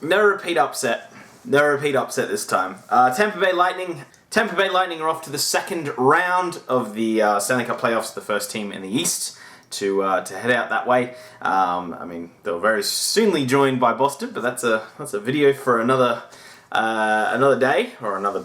No repeat upset. No repeat upset this time. Tampa Bay Lightning are off to the second round of the Stanley Cup playoffs, the first team in the East to head out that way. I mean, they'll very soonly joined by Boston, but that's a video for another day, or another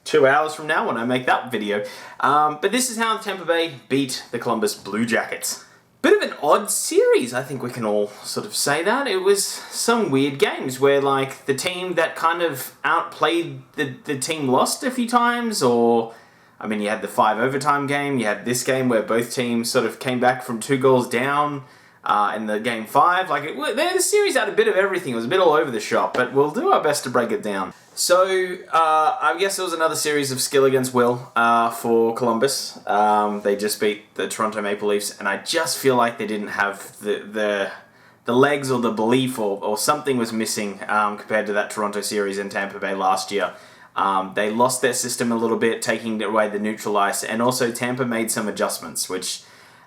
2 hours from now when I make that video. But this is how Tampa Bay beat the Columbus Blue Jackets. Bit of an odd series, I think we can all sort of say that. It was some weird games where, like, the team that kind of outplayed the team lost a few times, or, I mean, you had the 5 overtime game, you had this game where both teams sort of came back from 2 goals down in the game 5. Like, the series had a bit of everything. It was a bit all over the shop, but we'll do our best to break it down. So, I guess it was another series of skill against will for Columbus. They just beat the Toronto Maple Leafs, and I just feel like they didn't have the legs or the belief, or something was missing compared to that Toronto series in Tampa Bay last year. They lost their system a little bit, taking away the neutral ice, and also Tampa made some adjustments, which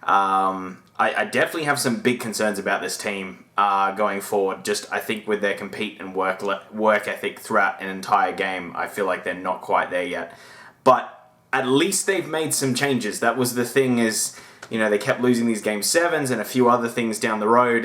I definitely have some big concerns about this team going forward. Just, I think with their compete and work ethic throughout an entire game, I feel like they're not quite there yet. But at least they've made some changes. That was the thing, is, you know, they kept losing these game 7s and a few other things down the road,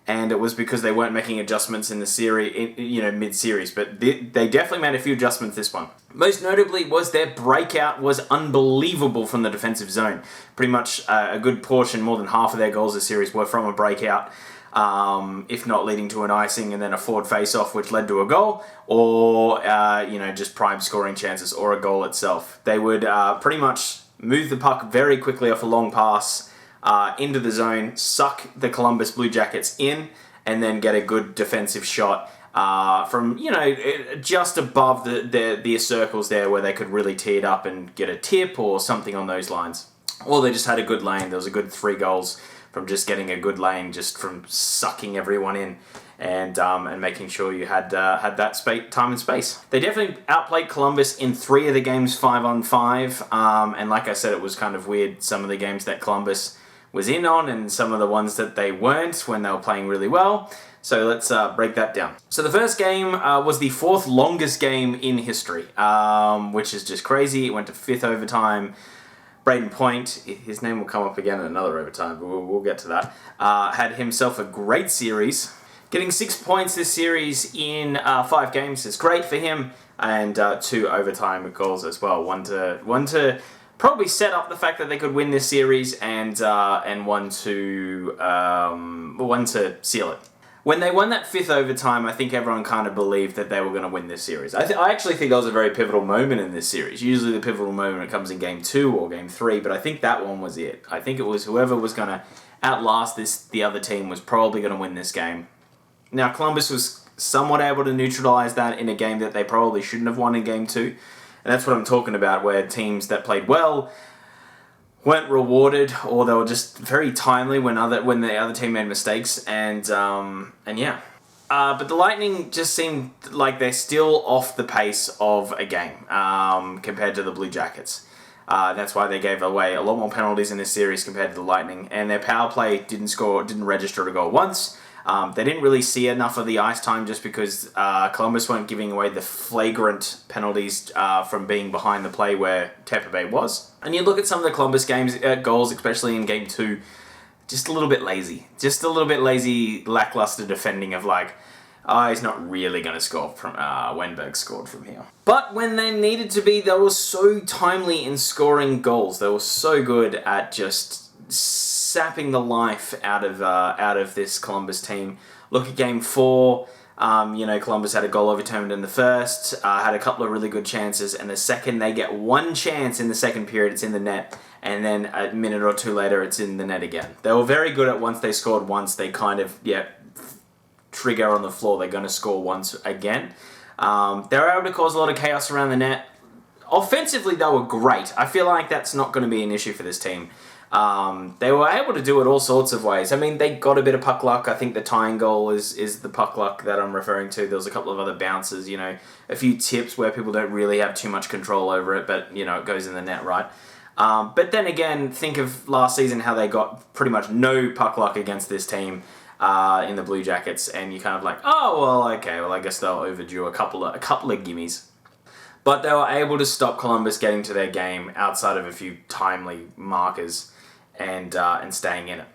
and it was because they weren't making adjustments in the series, mid-series. But they definitely made a few adjustments this one. Most notably was their breakout was unbelievable from the defensive zone. Pretty much a good portion, more than half of their goals this series were from a breakout, if not leading to an icing and then a forward face-off which led to a goal, or just prime scoring chances or a goal itself. They would pretty much move the puck very quickly off a long pass into the zone, suck the Columbus Blue Jackets in, and then get a good defensive shot from, just above the circles there, where they could really tee it up and get a tip or something on those lines. Or they just had a good lane. There was a good 3 goals from just getting a good lane, just from sucking everyone in and making sure you had that time and space. They definitely outplayed Columbus in 3 of the games 5-on-5, and like I said, it was kind of weird, some of the games that Columbus was in on and some of the ones that they weren't when they were playing really well. So let's break that down. So the first game was the 4th longest game in history, which is just crazy. It went to 5th overtime. Braden Point, his name will come up again in another overtime, but we'll get to that, had himself a great series. Getting 6 points this series in 5 games is great for him, and 2 overtime goals as well. One to probably set up the fact that they could win this series, and one to seal it. When they won that 5th overtime, I think everyone kind of believed that they were going to win this series. I actually think that was a very pivotal moment in this series. Usually the pivotal moment comes in Game 2 or Game 3, but I think that one was it. I think it was whoever was going to outlast the other team was probably going to win this game. Now, Columbus was somewhat able to neutralize that in a game that they probably shouldn't have won in Game 2. And that's what I'm talking about, where teams that played well weren't rewarded, or they were just very timely when the other team made mistakes, and yeah. But the Lightning just seemed like they're still off the pace of a game compared to the Blue Jackets. That's why they gave away a lot more penalties in this series compared to the Lightning, and their power play didn't register a goal once. They didn't really see enough of the ice time just because Columbus weren't giving away the flagrant penalties from being behind the play where Tampa Bay was. And you look at some of the Columbus goals, especially in Game 2, just a little bit lazy. Just a little bit lazy, lackluster defending of like, he's not really going to score from Wenberg scored from here. But when they needed to be, they were so timely in scoring goals. They were so good at just sapping the life out of this Columbus team. Look at Game 4. Columbus had a goal overturned in the first, had a couple of really good chances, and the second they get one chance in the second period, it's in the net, and then a minute or 2 later, it's in the net again. They were very good at once they scored once, they kind of, trigger on the floor, they're going to score once again. They were able to cause a lot of chaos around the net. Offensively, they were great. I feel like that's not going to be an issue for this team. They were able to do it all sorts of ways. I mean, they got a bit of puck luck. I think the tying goal is the puck luck that I'm referring to. There was a couple of other bounces, a few tips where people don't really have too much control over it, but, it goes in the net, right? But then again, think of last season, how they got pretty much no puck luck against this team. in the Blue Jackets, and you're kind of like, oh, well, okay, well, I guess they'll overdue a couple of gimmies. But they were able to stop Columbus getting to their game outside of a few timely markers and staying in it.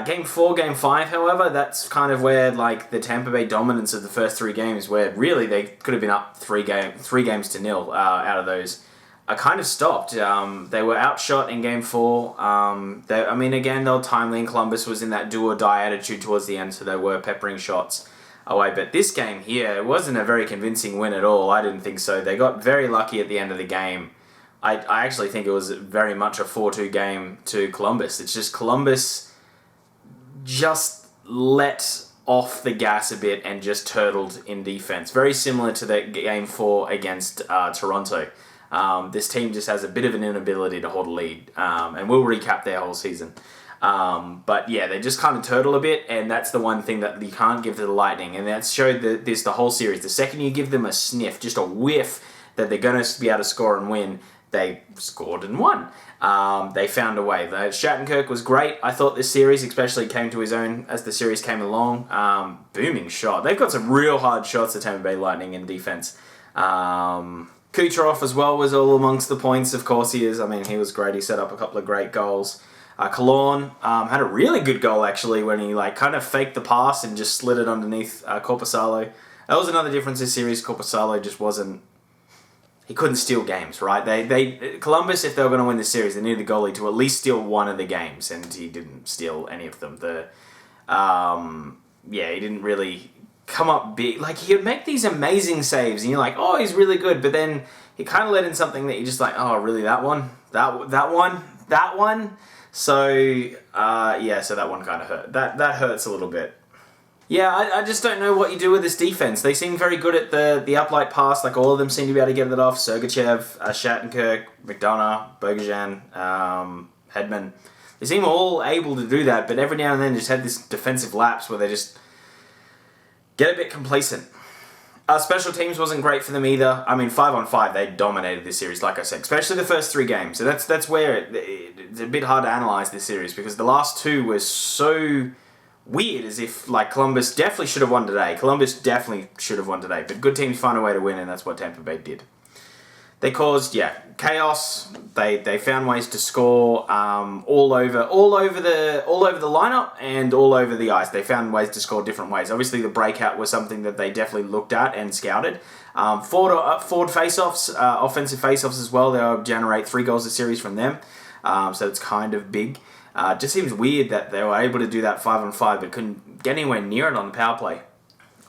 Game 4, Game 5, however, that's kind of where like the Tampa Bay dominance of the first 3 games, where really they could have been up 3 games to nil out of those, kind of stopped. They were outshot in Game 4. Again, they were timely, and Columbus was in that do-or-die attitude towards the end, so they were peppering shots away. But this game here, it wasn't a very convincing win at all. I didn't think so. They got very lucky at the end of the game. I actually think it was very much a 4-2 game to Columbus. It's just Columbus just let off the gas a bit and just turtled in defense. Very similar to the Game 4 against Toronto. This team just has a bit of an inability to hold a lead, and we'll recap their whole season. But yeah, they just kind of turtle a bit, and that's the one thing that you can't give to the Lightning, and that's showed this the whole series. The second you give them a sniff, just a whiff that they're going to be able to score and win, they scored and won. They found a way. Shattenkirk was great. I thought this series especially came to his own as the series came along. Booming shot. They've got some real hard shots, the Tampa Bay Lightning, in defense. Kucherov as well was all amongst the points. Of course he is. I mean, he was great. He set up a couple of great goals. Killorn had a really good goal, actually, when he like kind of faked the pass and just slid it underneath Korpisalo. That was another difference this series. Korpisalo just wasn't... He couldn't steal games, right? Columbus, if they were going to win this series, they needed the goalie to at least steal one of the games, and he didn't steal any of them. He didn't really come up big. Like, he would make these amazing saves, and you're like, oh, he's really good, but then he kind of let in something that you're just like, oh, really, that one? That one? So, so that one kind of hurt. That hurts a little bit. Yeah, I just don't know what you do with this defense. They seem very good at the upright pass. Like, all of them seem to be able to get it off. Sergachev, Shattenkirk, McDonough, Bogosian, Hedman. They seem all able to do that, but every now and then just had this defensive lapse where they just get a bit complacent. Special teams wasn't great for them either. I mean, 5-on-5, they dominated this series, like I said, especially the first 3 games. So that's where it's a bit hard to analyze this series, because the last 2 were so weird, as if like Columbus definitely should have won today. But good teams find a way to win, and that's what Tampa Bay did. They caused chaos. They found ways to score all over the lineup and all over the ice. They found ways to score different ways. Obviously, the breakout was something that they definitely looked at and scouted. Forward face-offs, offensive face-offs as well. They'll generate 3 goals a series from them, so it's kind of big. It just seems weird that they were able to do that 5-on-5 but couldn't get anywhere near it on the power play.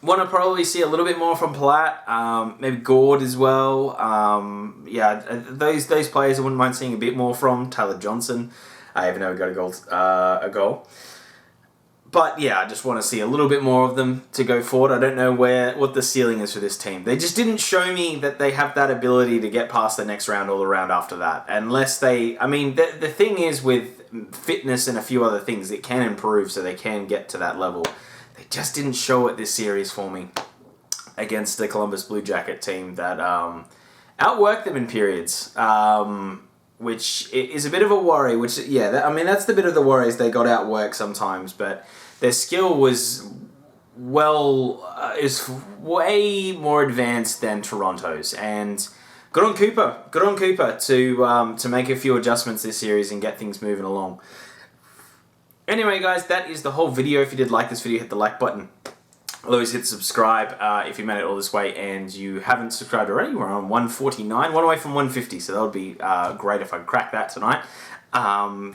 Want to probably see a little bit more from Palat, maybe Gord as well. Those players I wouldn't mind seeing a bit more from. Tyler Johnson, even though he got a goal. But yeah, I just want to see a little bit more of them to go forward. I don't know what the ceiling is for this team. They just didn't show me that they have that ability to get past the next round or the round after that. Unless they... I mean, the thing is with fitness and a few other things, it can improve so they can get to that level. They just didn't show it this series for me against the Columbus Blue Jacket team that outworked them in periods, which is a bit of a worry. That's the bit of the worries. They got outworked sometimes, but their skill was is way more advanced than Toronto's, and good on Cooper. Good on Cooper to make a few adjustments this series and get things moving along. Anyway, guys, that is the whole video. If you did like this video, hit the like button. Always hit subscribe if you made it all this way and you haven't subscribed already. We're on 149, one away from 150, so that would be great if I could crack that tonight.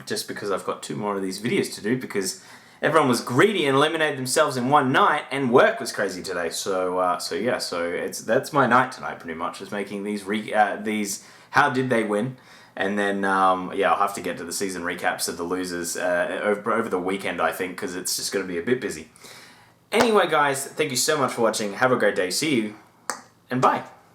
Just because I've got 2 more of these videos to do, because everyone was greedy and eliminated themselves in one night, and work was crazy today. So that's my night tonight, pretty much, is making these how did they win. And then, I'll have to get to the season recaps of the losers over the weekend, I think, because it's just going to be a bit busy. Anyway, guys, thank you so much for watching. Have a great day. See you, and bye.